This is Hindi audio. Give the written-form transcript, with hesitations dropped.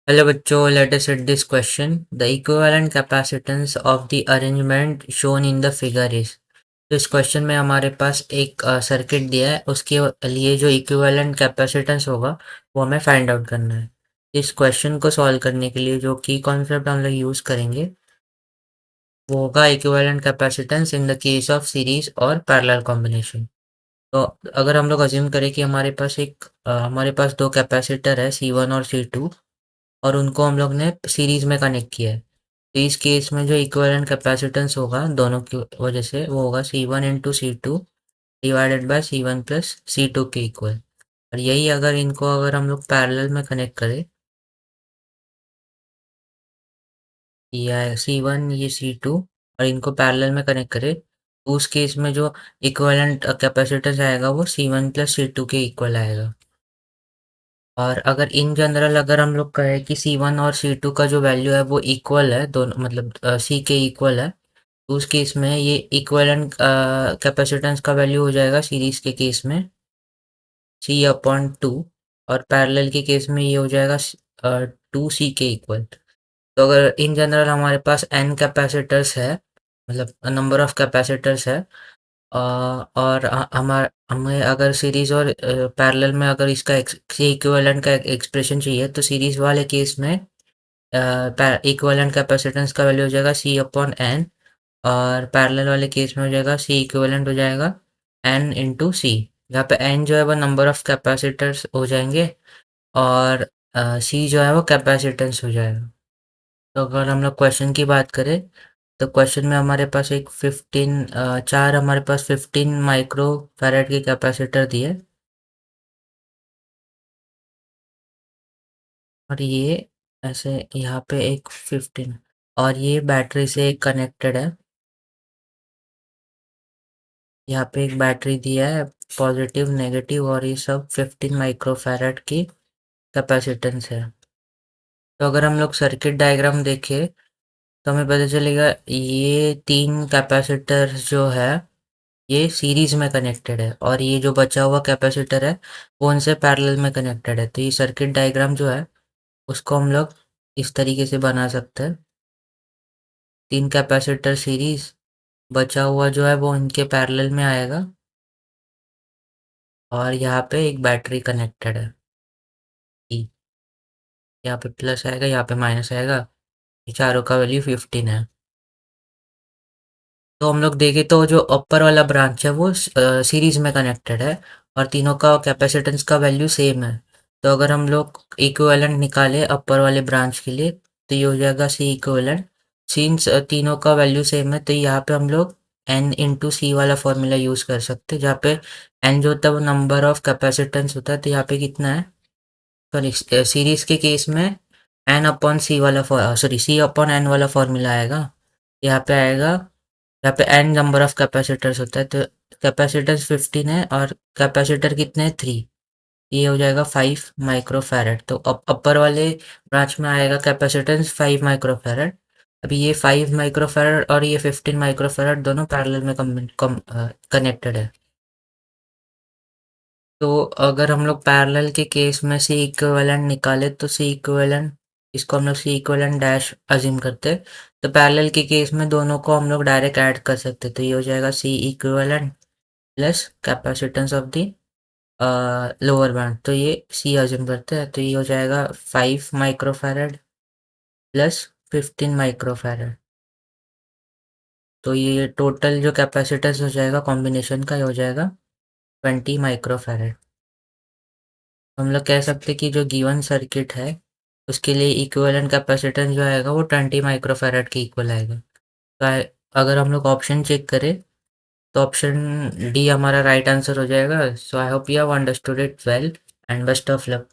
Hello बच्चों, let us set this question. The equivalent capacitance of the arrangement shown in the figure is. तो इस क्वेश्चन में हमारे पास एक सर्किट दिया है, उसके लिए जो इक्विवेलेंट कैपेसिटेंस होगा वो हमें फाइंड आउट करना है। इस क्वेश्चन को सॉल्व करने के लिए जो की कॉन्सेप्ट हम लोग यूज़ करेंगे वो होगा equivalent capacitance in the case of series और पैरेलल कॉम्बिनेशन। तो अगर हम लोग अज्यूम करें कि हमारे पास दो कैपेसिटर है C1 और C2 और उनको हम लोग ने सीरीज में कनेक्ट किया है। तो इस केस में जो इक्विवेलेंट कैपेसिटेंस होगा दोनों की वजह से वो होगा C1 into C2 divided by C1 plus C2 के इक्वल। और यही अगर हम लोग पैरेलल में कनेक्ट करें, ये C1 ये C2 और इनको पैरेलल में कनेक्ट करें, तो उस केस में जो इक्विवेलेंट कैपेसिटेंस आएगा वो C1 प्लस C2 के इक्वल आएगा। और अगर इन जनरल अगर हम लोग कहें कि C1 और C2 का जो वैल्यू है वो इक्वल है, दोनों मतलब C के इक्वल है, तो उस केस में ये इक्विवेलेंट कैपेसिटेंस का वैल्यू हो जाएगा सीरीज के केस में C अपॉन टू, और पैरेलल के केस में ये हो जाएगा 2C के इक्वल। तो अगर इन जनरल हमारे पास n कैपेसिटर्स है, मतलब नंबर ऑफ कैपेसिटर्स है, और हमें अगर सीरीज और पैरेलल में अगर इसका इक्विवेलेंट का एक्सप्रेशन चाहिए, तो सीरीज वाले केस में इक्विवेलेंट कैपेसिटेंस का वैल्यू हो जाएगा C अपॉन एन, और पैरेलल वाले केस में हो जाएगा C इक्विवेलेंट हो जाएगा n इंटू सी। यहाँ पे n जो है वो नंबर ऑफ कैपेसिटर्स हो जाएंगे, और C जो है वो कैपेसिटेंस हो जाएगा। तो अगर हम लोग क्वेश्चन की बात करें, तो क्वेश्चन में हमारे पास एक 15 माइक्रो फैराड के कैपेसिटर दिए, और ये ऐसे यहाँ पे एक 15, और ये बैटरी से कनेक्टेड है। यहाँ पे एक बैटरी दिया है, पॉजिटिव नेगेटिव, और ये सब 15 माइक्रो फैराड की कैपेसिटेंस है। तो अगर हम लोग सर्किट डायग्राम देखें, तो हमें पता चलेगा ये तीन कैपेसिटर जो है ये सीरीज में कनेक्टेड है, और ये जो बचा हुआ कैपेसिटर है वो उनसे पैरेलल में कनेक्टेड है। तो ये सर्किट डायग्राम जो है उसको हम लोग इस तरीके से बना सकते हैं। तीन कैपेसिटर सीरीज, बचा हुआ जो है वो इनके पैरेलल में आएगा, और यहाँ पे एक बैटरी कनेक्टेड है E। यहाँ पे प्लस आएगा, यहाँ पे माइनस आएगा, ये चारों का वैल्यू 15 है। तो हम लोग देखें तो जो अपर वाला ब्रांच है वो सीरीज में कनेक्टेड है, और तीनों का कैपेसिटेंस का वैल्यू सेम है। तो अगर हम लोग इक्विवेलेंट निकाले अपर वाले ब्रांच के लिए, तो ये हो जाएगा C इक्विवेलेंट। सिंस तीनों का वैल्यू सेम है, तो यहाँ पे हम लोग n इंटू सी वाला फॉर्मूला यूज़ कर सकते हैं, जहाँ पे n जो होता है वो नंबर ऑफ कैपेसिटेंस होता है। तो यहाँ पे कितना है, सॉरी सीरीज के केस में n अपॉन सी वाला सॉरी C अपॉन n वाला फॉर्मूला आएगा। यहाँ पे आएगा, यहाँ पे n नंबर ऑफ कैपेसिटर्स होता है, तो कैपेसिटर्स 15 है और कैपेसिटर कितने हैं 3, ये हो जाएगा 5 माइक्रो फैरड। तो अपर वाले ब्रांच में आएगा कैपेसिटेंस 5 माइक्रो फैरड। अभी ये 5 माइक्रो फैरड और ये 15 माइक्रो फैरड दोनों पैरेलल में कनेक्टेड है। तो अगर हम लोग पैरेलल के केस में C इक्विवेलेंट निकाले, तो C इक्विवेलेंट, इसको हम लोग C इक्विवेलेंट डैश अज्यूम करते हैं। तो पैरेलल के केस में दोनों को हम लोग डायरेक्ट ऐड कर सकते हैं, तो ये हो जाएगा C equivalent plus capacitance of the lower band. तो ये C अज्यूम करते हैं, तो ये हो जाएगा 5 micro farad plus 15 micro farad. तो ये टोटल जो कैपेसिटेंस हो जाएगा कॉम्बिनेशन का, ये हो जाएगा 20 माइक्रो फैरड। हम लोग कह सकते हैं कि जो गिवन सर्किट है उसके लिए इक्विवेलेंट कैपेसिटेंस जो आएगा वो 20 माइक्रोफैरड के इक्वल आएगा। तो अगर हम लोग ऑप्शन चेक करें, तो ऑप्शन डी हमारा राइट आंसर हो जाएगा। So I hope you have understood it well, and best of luck.